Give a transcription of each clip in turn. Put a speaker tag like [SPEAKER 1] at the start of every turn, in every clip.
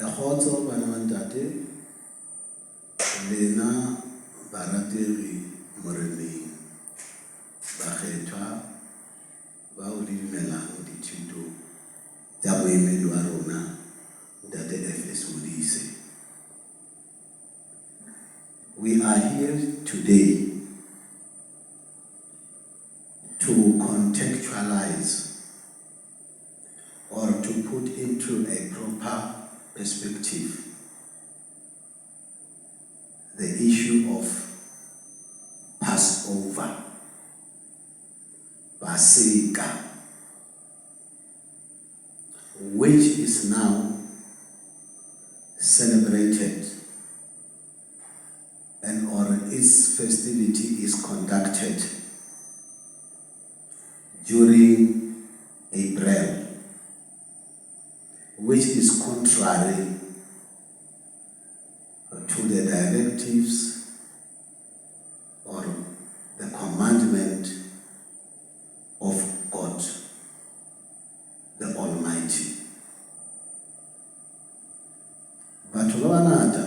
[SPEAKER 1] Khotso bana ba ntate lena barategi moreneng ba kgethwa ba o dimelang dithuto tsa boemedi wa rona ntate FS Modise. We are here today to contextualize or to put into a proper perspective the issue of Passover, Paseka, which is now celebrated and or its festivity is conducted during April, which is contrary to the directives or the commandment of God, the Almighty. Batho ba bangata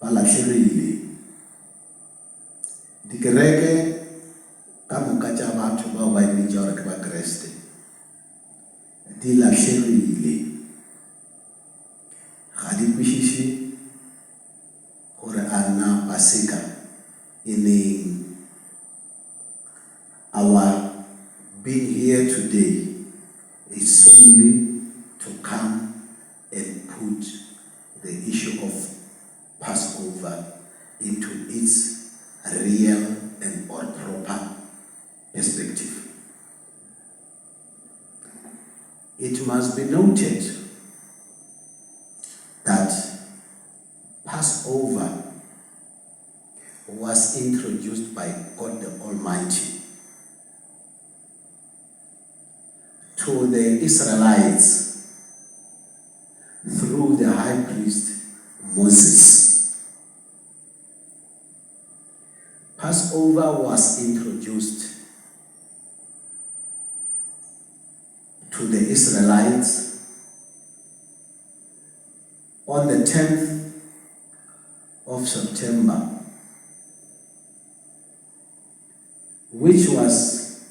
[SPEAKER 1] ba latlhegile. Dikereke ka moka tša batho bao ba imetša gore ke ba Kreste di latlhegile. Ga di kwešiše gore a na Paseka e neng. Our being here today is solely to come and put the issue of Passover into its real and or proper perspective. It must be noted that Passover was introduced by God the Almighty to the Israelites through the high priest Moses. Passover was introduced to the Israelites on the 10th of September, which was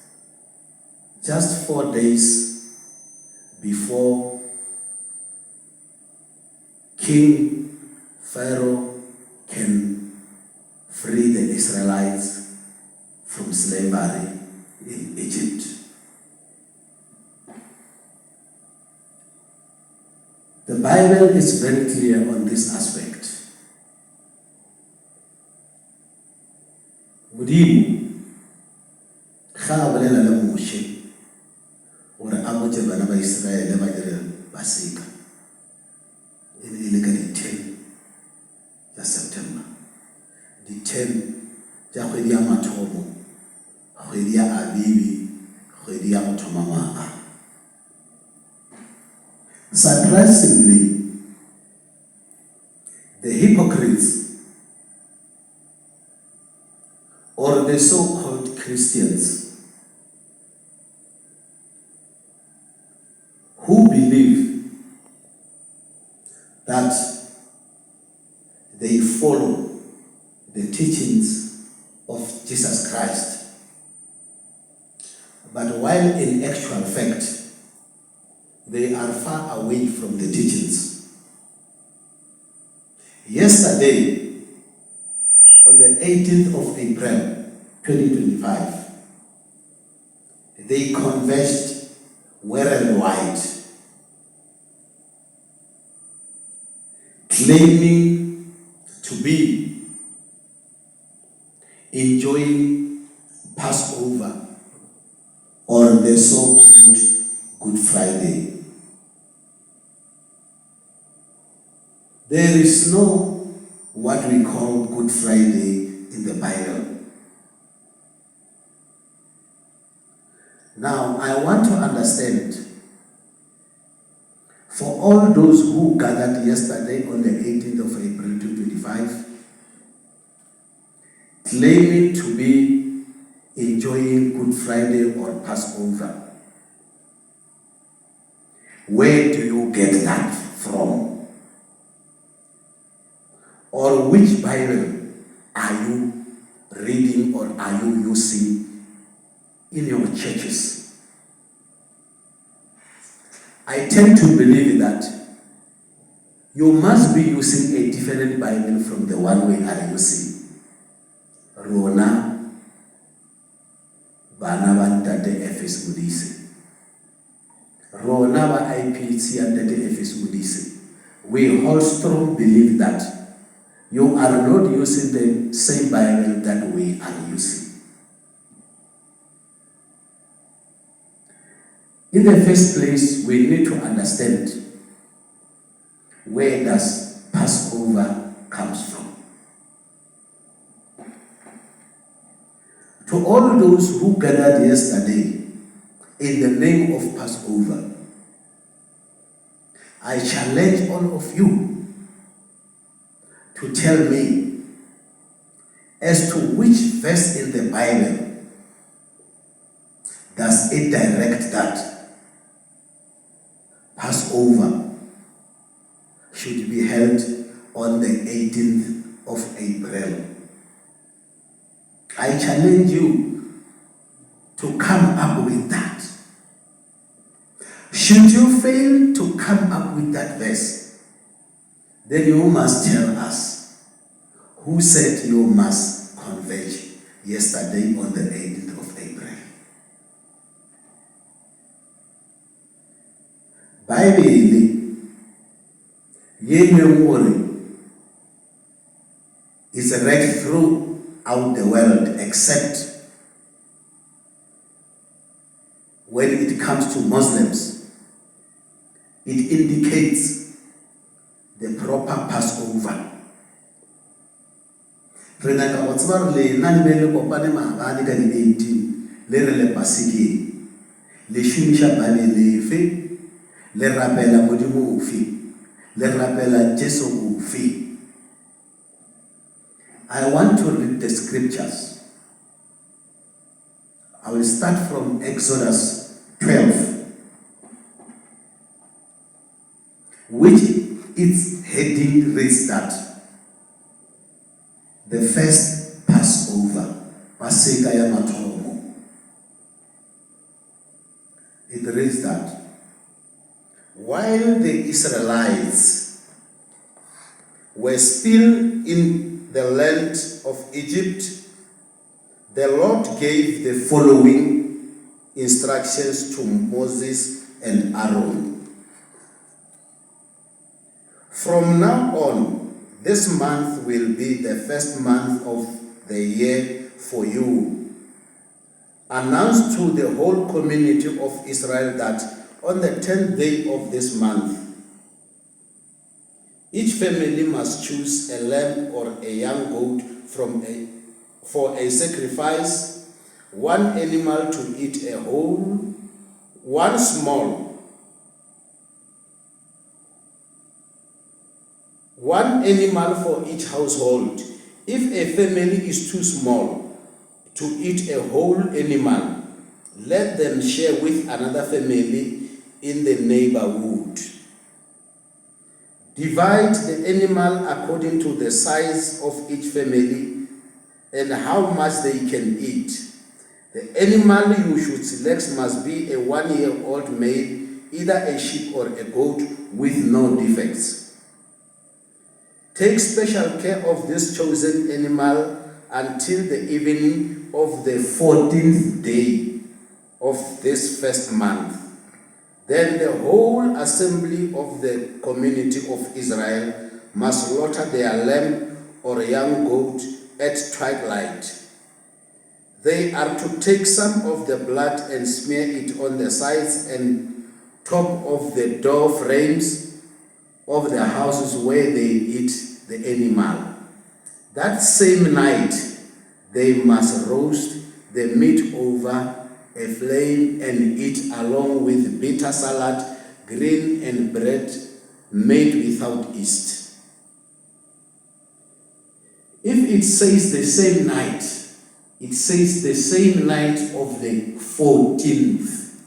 [SPEAKER 1] just 4 days before King Pharaoh can free the Israelites from slavery in Egypt. The Bible is very clear on this aspect. Modimo ga a bolela le Moshe gore a botse bana ba Israele ba dire Paseka e ne e le ka di-10 tša September, di-10 tša kgwedi ya mathomo, kgwedi ya Abibi, kgwedi ya go thoma ngwaga. Surprisingly, the hypocrites or the so-called Christians who believe that they follow the teachings of Jesus Christ, but while in actual fact they are far away from the teachings. Yesterday, on the 18th of April 2025, they converged worldwide, claiming to be enjoying Passover or the so-called Good Friday. There is no what we call Good Friday in the Bible. Now, I want to understand, for all those who gathered yesterday on the 18th of April 2025, claiming to be enjoying Good Friday or Passover, Where do you get that from? Or which Bible are you reading or are you using in your churches? I tend to believe that you must be using a different Bible from the one we are using. Rona, bana ba ntate FS Modise. Rona ba IPHC and ntate FS Modise. We hold strong belief that you are not using the same Bible that we are using. In the first place, we need to understand where does Passover comes from. To all those who gathered yesterday in the name of Passover, I challenge all of you to tell me as to which verse in the Bible does it direct that Passover should be held on the 18th of April. I challenge you to come up with that. Should you fail to come up with that verse, then you must tell us who said you must converge yesterday on the 18th of April. Bible is read throughout the world except when it comes to Muslims. It indicates the proper Passover. Renaka watsbar le nanimele kopane maabane ka di 18 le re le Paseka le shumisha bane le fe le rapela modimo ofe le rapela Jesu ofe. I want to read the scriptures. I will start from Exodus 12, which its heading reads that the first Passover, Paseka ya mathomo. It reads that while the Israelites were still in the land of Egypt, the Lord gave the following instructions to Moses and Aaron. From now on, this month will be the first month of the year for you. Announce to the whole community of Israel that on the 10th day of this month, each family must choose a lamb or a young goat for a sacrifice, one animal to eat a whole, one animal for each household. If a family is too small to eat a whole animal, let them share with another family in the neighborhood. Divide the animal according to the size of each family and how much they can eat. The animal you should select must be a 1-year-old male, either a sheep or a goat with no defects. Take special care of this chosen animal until the evening of the 14th day of this first month. Then the whole assembly of the community of Israel must slaughter their lamb or young goat at twilight. They are to take some of the blood and smear it on the sides and top of the door frames of the houses where they eat the animal. That same night, they must roast the meat over a flame and eat along with bitter salad, grain and bread made without yeast. If it says the same night, it says the same night of the 14th.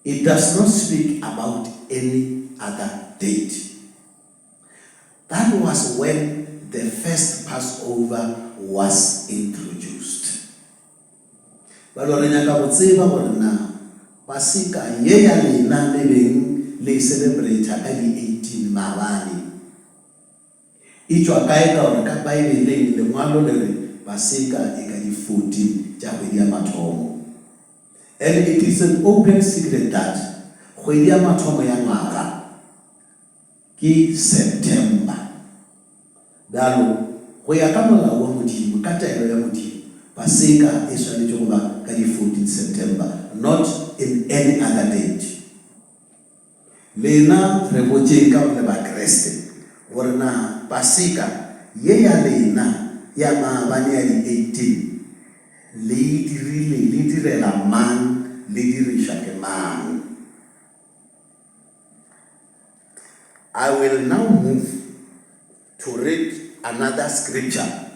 [SPEAKER 1] It does not speak about any other date. That was when the first Passover was introduced. Paseka ye ya lena le beng le celebrate ka di 18 Maabane. Itjwa kae ka hore ka Bible le ngwalo le re Paseka e ka di 14 tja kgwedi ya mathomo. And it is an open secret that kgwedi ya mathomo ya ngwaga ke September. Dalo go ya ka molao wa Modimo ka taelo ya Modimo, Paseka e tshwanetse go ba ka di 14 September, not in any other date. Lena re botse ka le ba Kriste gore na Paseka ye ya lena ya Maabane ya di 18 le direla mang le dirisha ke mang. I will now move to read another scripture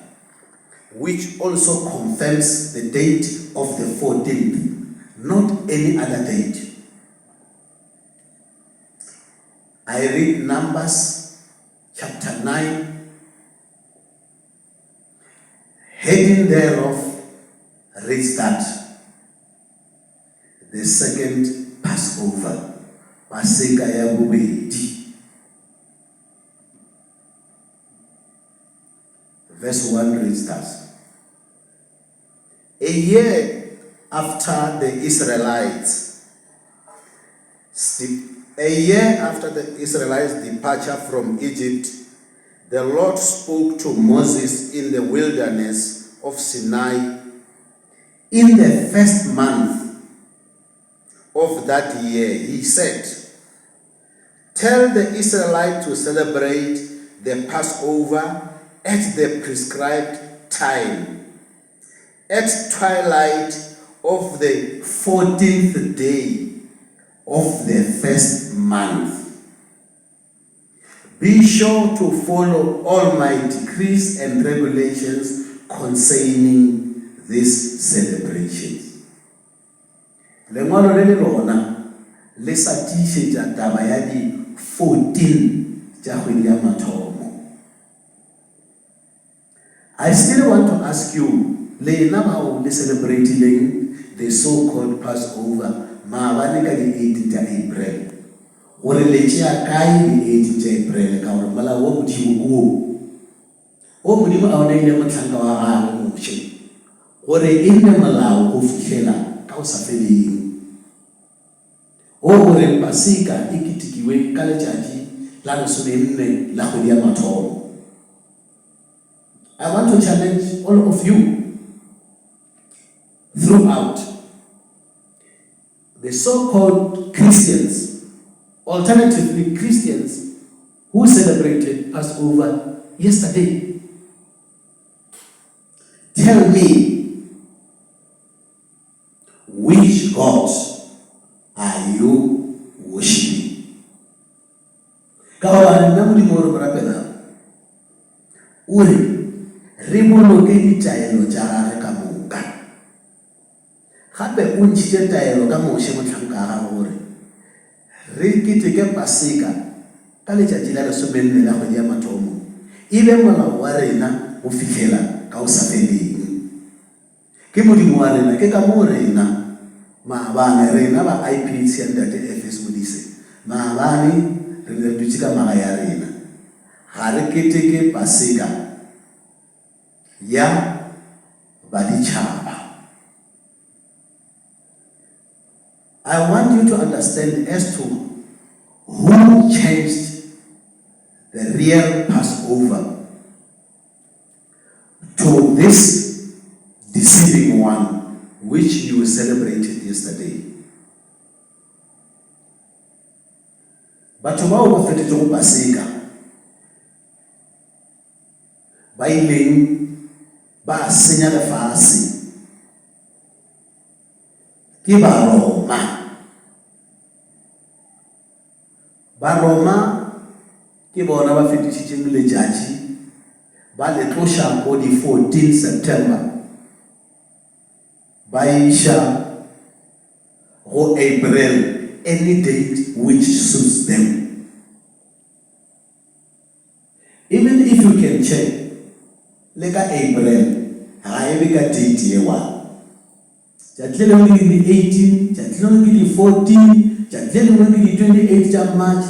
[SPEAKER 1] which also confirms the date of the 14th, not any other date. I read Numbers chapter 9, heading thereof reads that the second Passover, Paseka ya bobedi. Verse 1 reads that a year after the Israelites' departure from Egypt, the Lord spoke to Moses in the wilderness of Sinai in the first month of that year. He said, "Tell the Israelites to celebrate the Passover at the prescribed time, at twilight of the 14th day of the first month. Be sure to follow all my decrees and regulations concerning these celebrations." Lengwalo le le lona le sa tišetša taba ya di 14 tša kgwedi ya mathomo. I still want to ask you, lena bao le celebrating the so-called Passover Maabane ka di 18 April. Gore le tšea kae di 18 April ka gore molao wa Modimo o Modimo a ona ile motlhanka wa gagwe moše gore e nne molao go fitlhela ka go sa feleng. O gore Paseka e ketikiwe ka letšatši la 14 la kgwedi ya mathomo. I want to challenge all of you throughout. The so-called Christians, alternatively Christians, who celebrated Passover yesterday. Tell me, which gods are you worshiping? Kawan namu di moro berapa uri ribolo ke ditaelo tša gagwe ka moka. Gape o ntšhitše taelo ka moše motlhanka ga gore re keteke Paseka ka letšatši la 14 la kgwedi ya mathomo e be molao wa rena go fitlhela ka o sa feleng. Ke Modimo wa rena, ke ka mo rena Maabane, rena ba IPHC Ntate FS Modise Maabane re ne dutse ka maga ya rena ga re keteke Paseka ya baditšhaba. I want you to understand as to who changed the real Passover to this deceiving one which you celebrated yesterday. Batho bao ba fetetse go Paseka ba ileng ba senya lefase ke Baroma ke bona ba fetišitšeng letšatši ba le tloša ko di 14 September ba iša go April any date which suits them. Even if you can check, like April, I make a date here one. Jatlele will be 18, Jatlele will be 14, Jatlele will be 28th of March.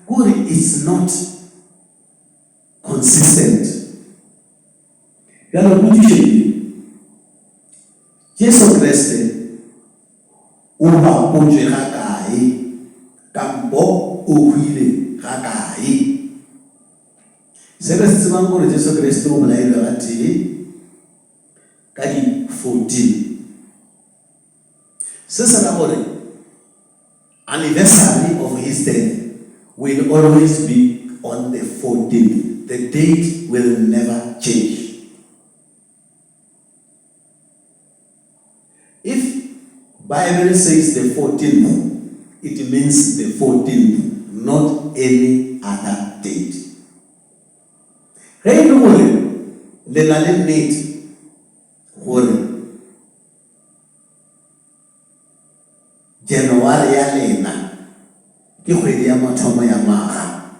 [SPEAKER 1] Good, it's not consistent. You are not Jesus Christ, Uba Ponje Hakai, Kambo Uhile Hakai. Seves Timango, Jesus Christ, Ubalati, Kadi 14. Sesarabore, anniversary of his death will always be on the 14th. The date will never change. If Bible says the 14th, it means the 14th, not any other date. Hey, no worry. Lenale date. Worry. January ya lena. Kikwe ya matoma ya maha.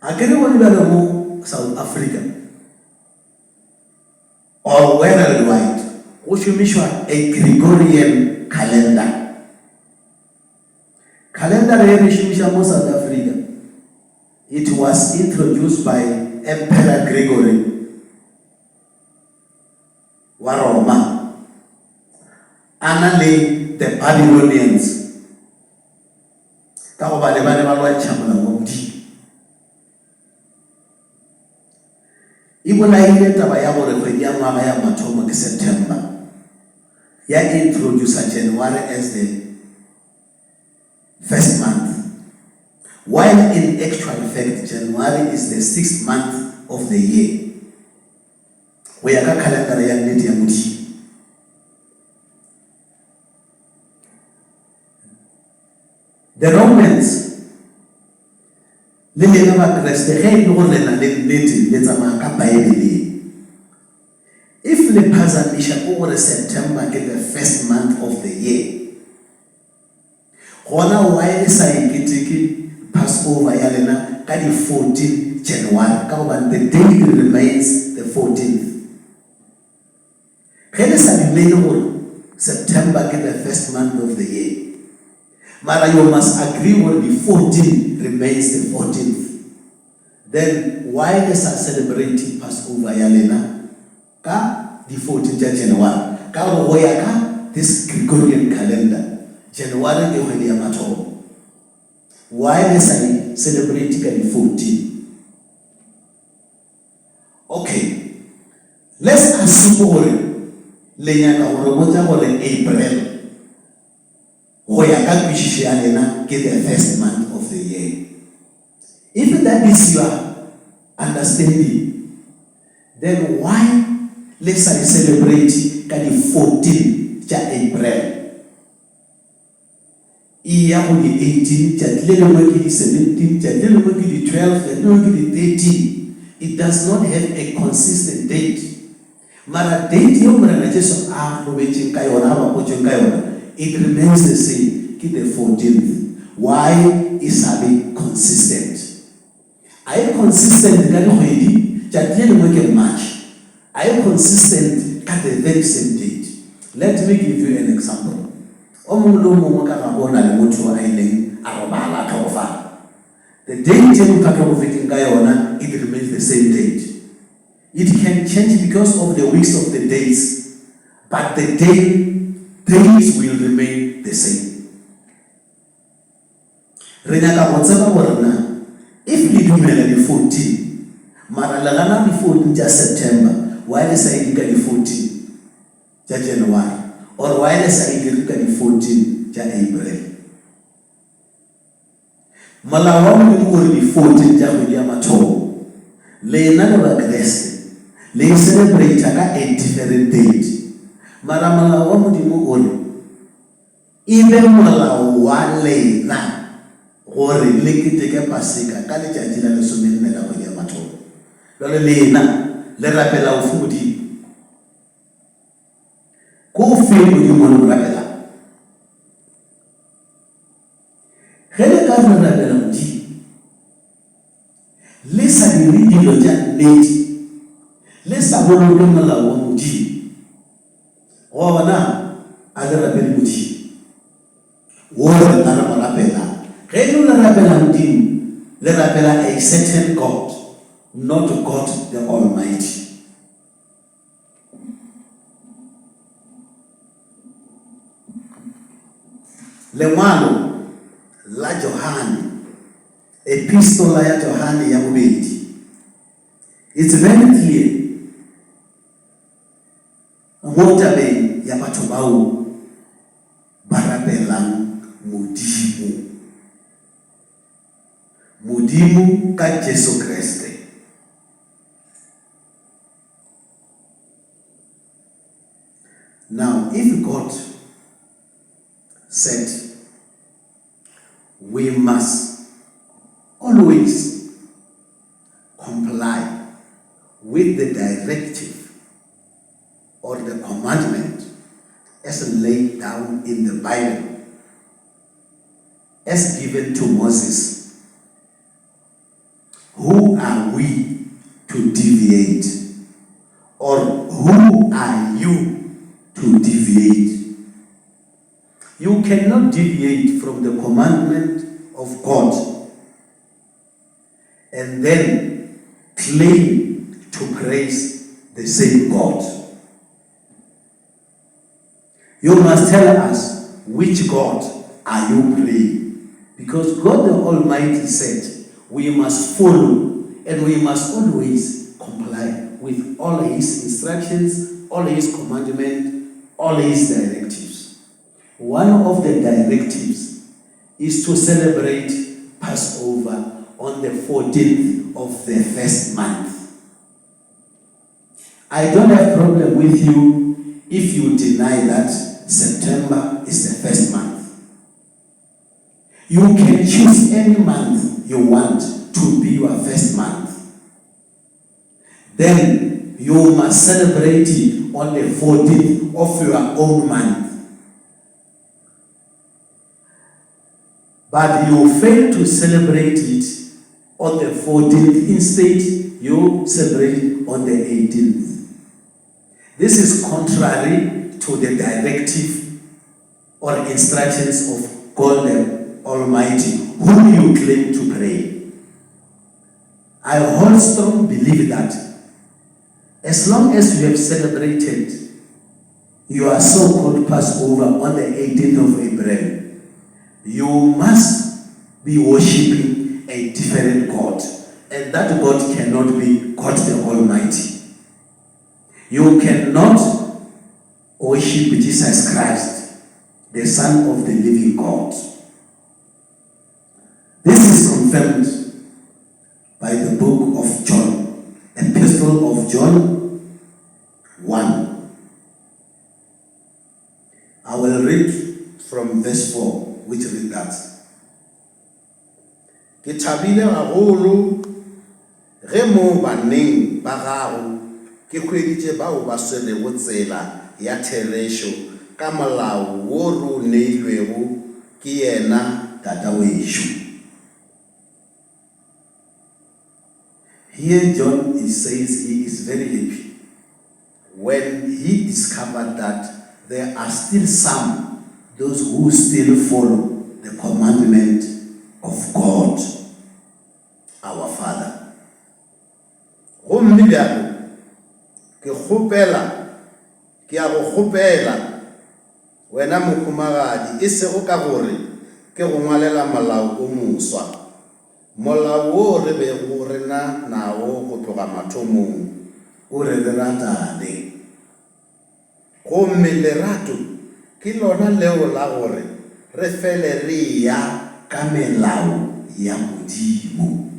[SPEAKER 1] Akere wani bada mo South Africa. Or worldwide. Ushumishwa a Gregorian calendar. Calendar here Ushumisha mo South Africa. It was introduced by Emperor Gregory wa Roma. Anale the Babylonians. Kako ba le ba lwa chamala ngomdi. Ibona ile taba ya gore kgwedi ya ngwaga ya mathomo ke September. Ya introduce January as the first month. While in actual fact, January is the 6th month of the year. We are calendar ya neti ya mudi. The Romans, le never Christ, the head no le neti le tsamaka Bible. If the Pasamisha over September get the first month of the year, Hona why is I getting Passover Yalena, Kadi 14 January, the date remains the 14th. Henderson remain September get the first month of the year. Mara, you must agree what the 14th remains the 14th. Then why they are celebrating Passover Yalena? Ka the 14th January. Ka Royaka, this Gregorian calendar. January the Heliamato. Why they are celebrating the 14th? Okay. Let's assume Lenyana Oromota or April. Hoyaka Pishianena get the first month of the year. If that is your understanding, then why let's celebrate the 14th April? Iya the 18th, the 17th, the 12th, the 13th. It does not have a consistent date. Mara date yomra just it remains the same. Keep the 14th. Why is it consistent? Are you consistent? March. Are you consistent at the very same date? Let me give you an example. The date it remains the same date. It can change because of the weeks of the days, but the days will remain the same. If we do the 14, Maralana the 14th just September, why the side the 14th January, or why the side the 14th April. Malawam will be 14th January, lay none of a rest, lay celebrate a different date. Maramala wamudimu ori. Even mala wale na ori leki teke Paseka kali jajila le sumini nela wale mato. Lole le na le rapela ufudi. Ko feel udi monu rapela. Hele ka re rapela Modimo. Le sa dire dilo tša nnete. Le sa boloke molao wa Modimo. Gona a le rapele Modimo. Wo re ka re mo rapela. Ge le rapela Modimo, le rapela a certain God, not God the Almighty. Lengwalo la Johane, epistola ya Johane ya bobedi. It's very clear. Mo tabeng ya batho bao ba rapelang Modimo. Modimo ka Jesu Kriste. Now, if God said we must always comply with the directive or the commandment as laid down in the Bible, as given to Moses, who are we to deviate? Or who are you to deviate? You cannot deviate from the commandment of God and then claim to praise the same God. You must tell us which God are you praying, because God the Almighty said we must follow and we must always comply with all His instructions, all His commandments, all His directives. One of the directives is to celebrate Passover on the 14th of the first month. I don't have problem with you if you deny that September is the first month. You can choose any month you want to be your first month. Then you must celebrate it on the 14th of your own month. But you fail to celebrate it on the 14th. Instead, you celebrate it on the 18th. This is contrary to the directive or instructions of God the Almighty, whom you claim to pray. I hold strong belief that as long as you have celebrated your so-called Passover on the 18th of April, you must be worshipping a different God, and that God cannot be God the Almighty. You cannot worship Jesus Christ, the Son of the living God. This is confirmed by the book of John, Epistle of John 1. I will read from verse 4, which reads that. Ke thabile gagolo ge mo baneng ba gago ke kgweditše bao ba swelego tsela ya therešo ka molao wo re o neilwego ke yena tata wešo. Here John says he is very happy when he discovered that there are still those who still follow the commandment of God, our Father. Gomme bjalo ke a go kgopela wena mokhumagadi e sego ka gore ke go ngwalela molao o moswa, molao wo re bego re nao go tloga mathomong o re ratane. Gomme lerato ke lona leo la gore re fele re ya ka melao ya Modimo.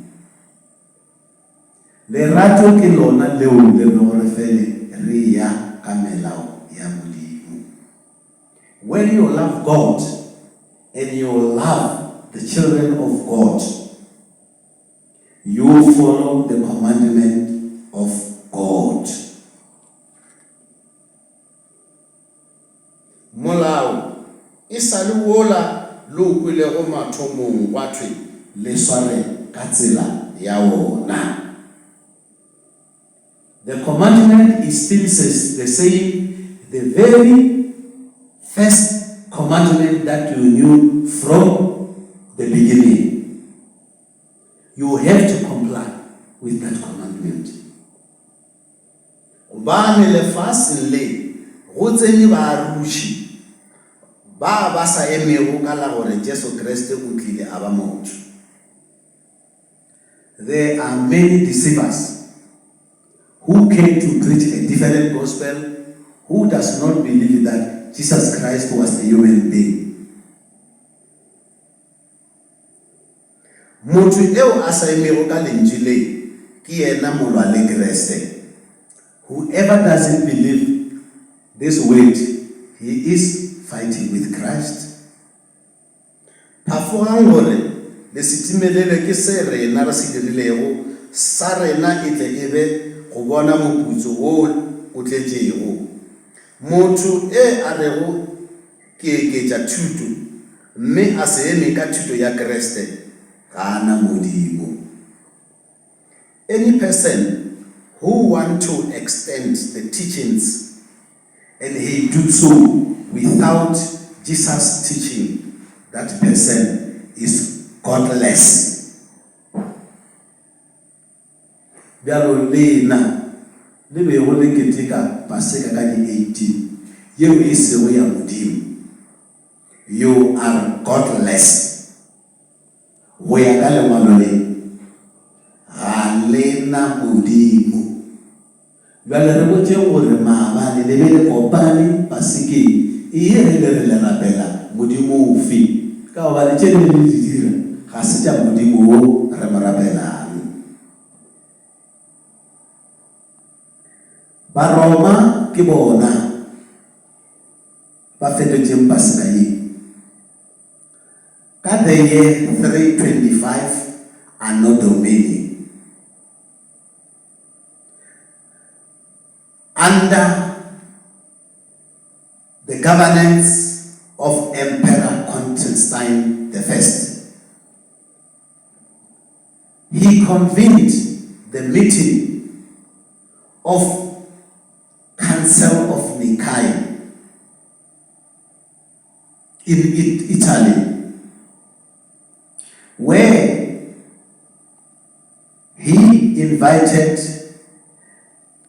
[SPEAKER 1] Lerato ke lona leo le re fele re ya ka melao ya Modimo. When you love God and you love the children of God, you follow the commandment of God. Molao e sa le wola Look le go mathomong wa thwe le sware ka tsela ya wona.
[SPEAKER 2] The commandment is still the same, the very first commandment that you knew from the beginning. You have to comply with that commandment.
[SPEAKER 1] Obane le fasin le go tsene ba rushi ba sa emego ka la gore Jesu Kriste o tlile a ba motho.
[SPEAKER 2] There are many deceivers who came to preach a different gospel, who does not believe that Jesus Christ was a human being.
[SPEAKER 1] Motho eo a sa emego ka lentswe le ke yena molwa le Kriste.
[SPEAKER 2] Whoever doesn't believe this word, he is fighting with Christ.
[SPEAKER 1] Pafogang gore le setimelele ke se rena re se dirilego sa rena e tle ebe go bona moputso o tletšego. Motho a rego ke eketša thuto mme a se eme ka thuto ya Kriste ga ana Modimo. Any person who want to extend the teachings
[SPEAKER 2] and he do so without Jesus' teaching, that person is godless. Bialo lena le be go le keteka Paseka ka di 18 yeo e sego ya Modimo. You are godless. Go ya ka lengwalo le ga lena Modimo. Jwale re botse gore maabane le be le kopane Pasekeng e re le rapela Modimo ofe ka ba le tšene le di dira ga se tša Modimo o re mo rapelang. Baroma ke bona ba fetotšeng Paseka ye ka the year 325 Anno Domini. Under the governance of Emperor Constantine I, he convened the meeting of Council of Nicaea in Italy, where he invited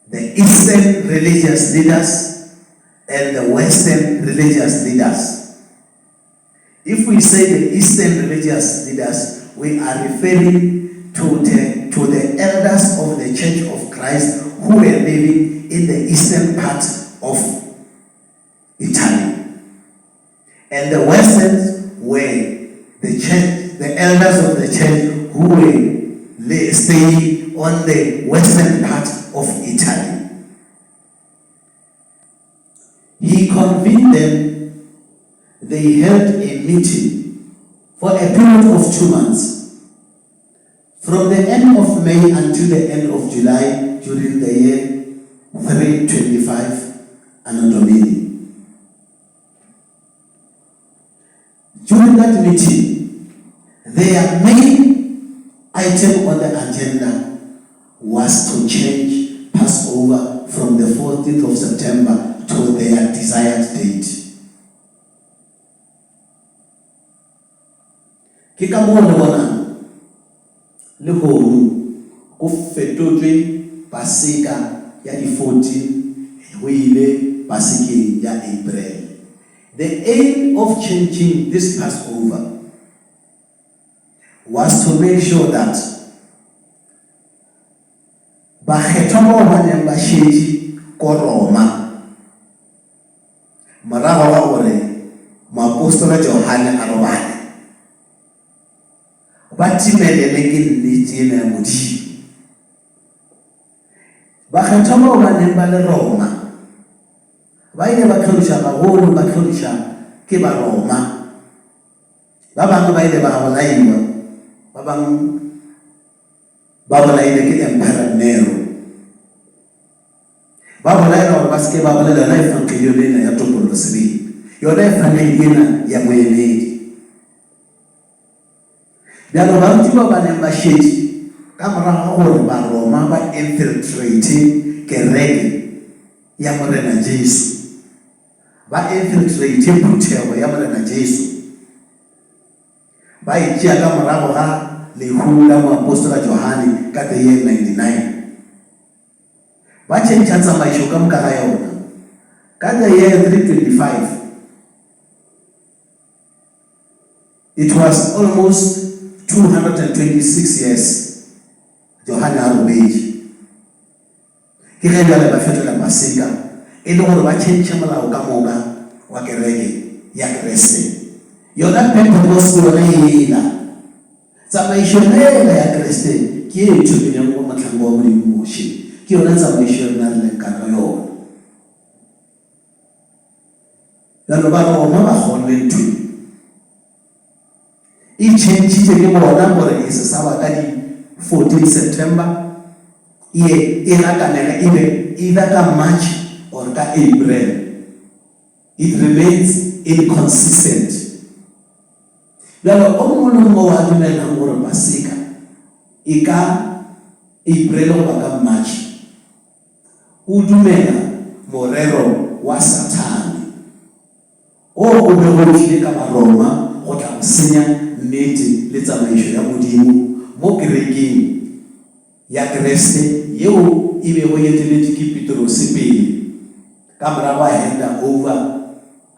[SPEAKER 2] the Eastern religious leaders and the Western religious leaders. If we say the Eastern religious leaders, we are referring to the elders of the Church of Christ who were living in the eastern part of Italy. And the Westerns were the elders of the church who were staying on the western part of Italy. He convened them. They held a meeting for a period of 2 months, from the end of May until the end of July during the year 325 Anno Domini. During that meeting, their main item on the agenda was to change Passover from the 14th of September to their desired date. Ke ka mo le bona le go go fetotwe Paseka ya di 14 go ile Pasekeng ya April. The aim of changing this Passover was to make sure that bakgetho ba bana ba shedi ko Roma marago ga gore moapostola Johane a robale ba timelele ke nnete ena ya Modimo. Bakgetho ba bana ba le Roma ba ile ba tlhodisha bagolo ba tlhodisha ke ba Roma, ba bangwe ba ile ba bolaiwa, ba bangwe ba bolaile ke Emperor Nero, ba bolaila gore ba seke ba bolela la efangeliyo lena ya topolosebedi yona efangeliyo ena ya moemedi. Bjalo ba ntse ba neng ba shedi ka morago gore ba Roma ba infiltrate kereke ya morena Jesu, ba infiltrate phuthego ya morena Jesu, ba itšea ka morago ga lehu la moapostola Johane ka the year 99, ba tšhentšha tsamaišo ka moka ga yona ka the year 325. It was almost 226 years Johane a robetše ke ge bjale ba fetola Paseka e le gore ba tšhentšha molao ka moka wa kereke ya Kreste. Yona Pentecost yona ela tsamaišo ela ya Kreste ke e thomileng go motlhango wa Modimo moše, ke yona tsamaišo yona re leng ka yona. Bjalo ba Roma ba kgonne ntho e tšhentšitše ke bona gore e se sa ba ka di 14 September e rakanega e be either ka March or ka April. It remains inconsistent. Bjalo o mongwe le mongwe wa dumelang gore Paseka e ka April goba ka March o dumela morero wa Satane o be go tlile ka Baroma go tla senya nnete le tsamaišo ya Modimo mo kerekeng ya Kreste yeo e be go eteletše ke Petrose pele ka morago a handa over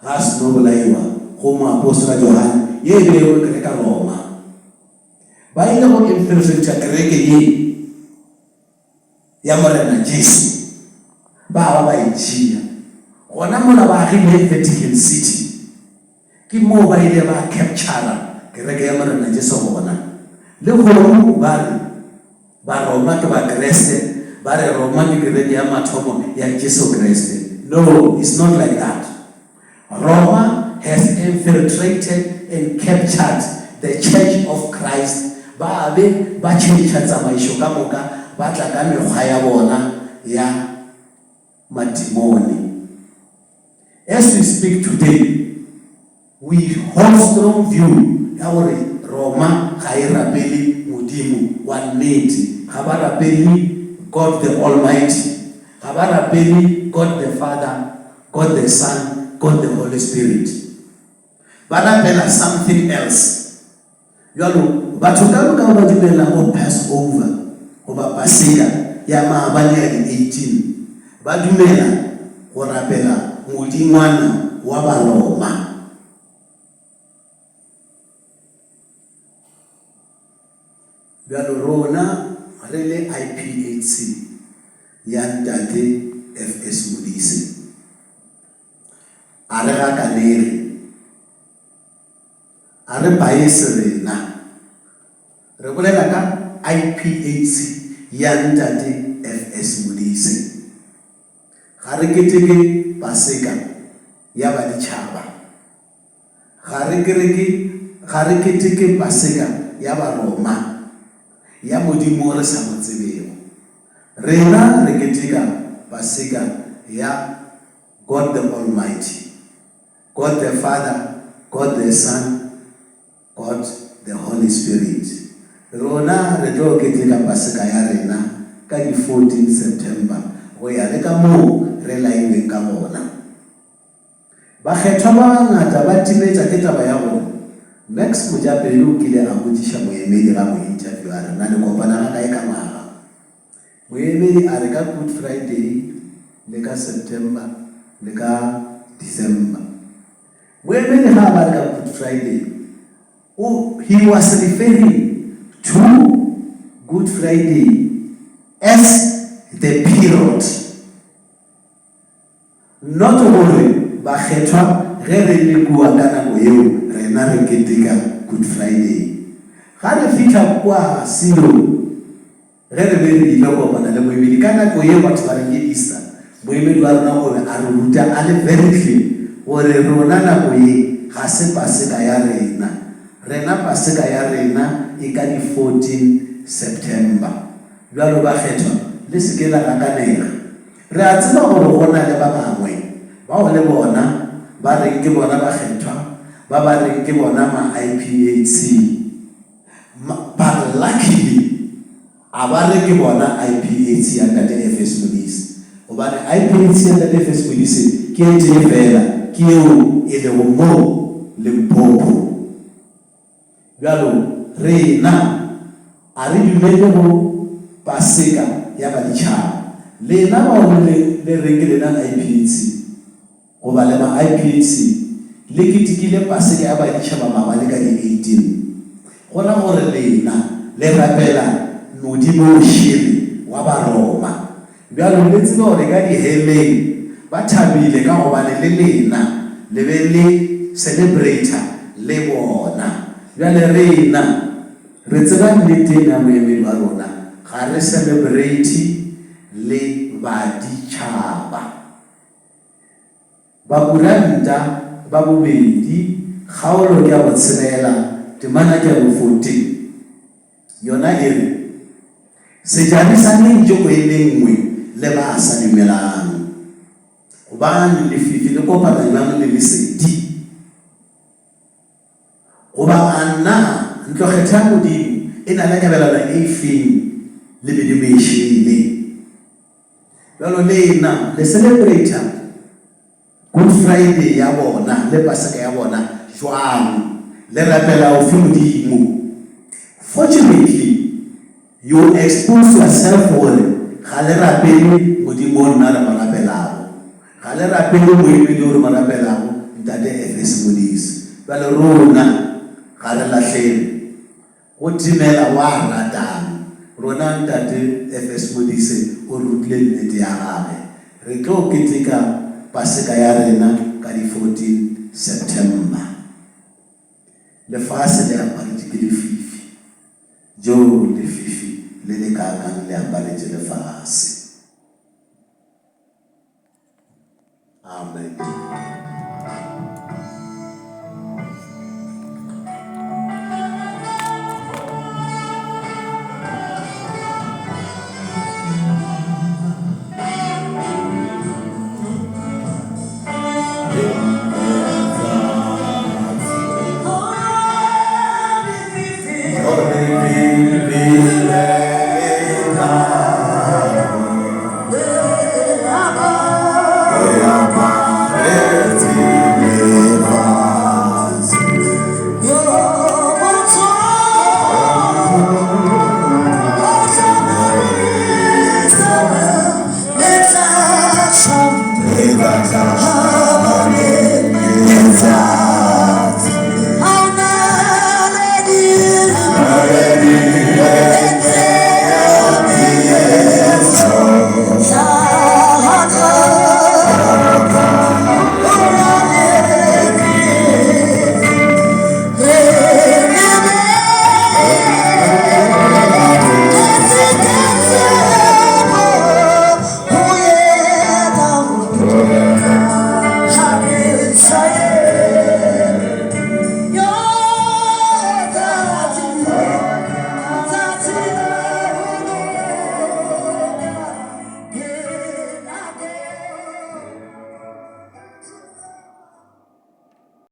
[SPEAKER 2] ga seno bolaiwa go moapostola Johane ye e be go kereka Roma. Ba ile go infiltrate kereke ye ya morena Jesu ba e tšea gona mola ba agile Vatican City, ke moo ba ile ba capture kereke ya morena Jesu gona le gore ba re ba Roma ke ba Kreste, ba re Roma ke kereke ya mathomo ya Jesu Kreste. No, it's not like that. Roma has infiltrated and captured the Church of Christ. Ba be ba tšhentšha tsamaišo ka moka ba tla ka mekgwa ya bona ya matimone. As we speak today, we hold strong view ya gore Roma ga e rapele Modimo wa nnete, ga ba rapele God the Almighty, ga ba rapele God the Father, God the Son, God the Holy Spirit. Ba rapela something else. Jalo batho ka moka ba dumela go Passover goba Paseka ya maabane ya di-18 ba dumela go rapela modingwana wa Baroma. Bjalo rona re le IPHC ya ntate FS Modise a re gakanere a re baese rena re bolela ka IPHC ya ntate FS Modise ga re keteke Paseka ya baditšhaba, ga re keteke Paseka ya Baroma ya Modimo re sa mo tsebego. Rena re keteka Paseka ya God the Almighty, God the Father, God the Son, God the Holy Spirit. Rona re tlo keteka Paseka ya rena ka di 14 September go ya le ka moo re lailweng ka bona. Bakgethwa ba bangata ba timetša ke taba ya gore Max Mojapele o kile a botsiša moemedi ga mo interview a re na le kopana ga kae ka ngwaga. Moemedi a re ka Good Friday le ka September le ka December. Moemedi ga ba re ka Good Friday, he was referring to Good Friday as the period, not gore bakgethwa ge re le kua ka nako eo rena re keteka Good Friday. Ga re fitlha kwa Silo ge re be re ile kopana le moemedi ka nako eo batho ba reng ke Easter, moemedi wa rona o be a re ruta a le very clear gore rona nako e ga se Paseka ya rena. Rena Paseka ya rena e ka di 14 September. Jwalo bakgethwa le se ke la gakanega. Re a tseba gore gona le ba bangwe bao le bona ba reng ke bona bakgethwa, ba reng ke bona ma IPHC. mara luckily a ba re ke bona IPHC ya ntate FS Modise obane IPHC ya ntate FS Modise ke e tee fela ke eo e le mo Limpopo bjalo rena a re dumele go Paseka ya baditšhaba lena ba o le reke lena IPHC go ba le ba IPHC le ketikile Paseka ya baditšhaba mabale ka di 18 gona gore lena le rapela modimo o šele wa Baroma bjalo le tsebe gore ka diheleng ba thabile ka gobane le lena le be le celebrator le bona bjale rena re tseba nnete na moemedi wa rona ga re celebrate le baditšhaba bakuranta ba bobedi kgaolo ke ya go tshelela temana ke ya go 14 yona e re sejane sa mentšo ko e le nngwe le ba sa dumelang gobane lefifi le kopana jang le lesedi goba a nna ntlo kgetha modimo e na le kabelana e feng le bedimo e šele jalo lena le celebrator Good Friday ya bona le Paseka ya bona jwang le rapela o fi modimo. Fortunately you expose yourself for ga le rapele modimo nna re marapelago ga le rapele moemedi o re marapelago ntate FS Modise ba le rona ga re latlhele go timela wa ratang rona ntate FS Modise o rutile nnete ya gage re tlo keteka Paseka ya rena ka di 14 September lefase le aparetse ke lefifi jo lefifi le le kakang le aparetse lefase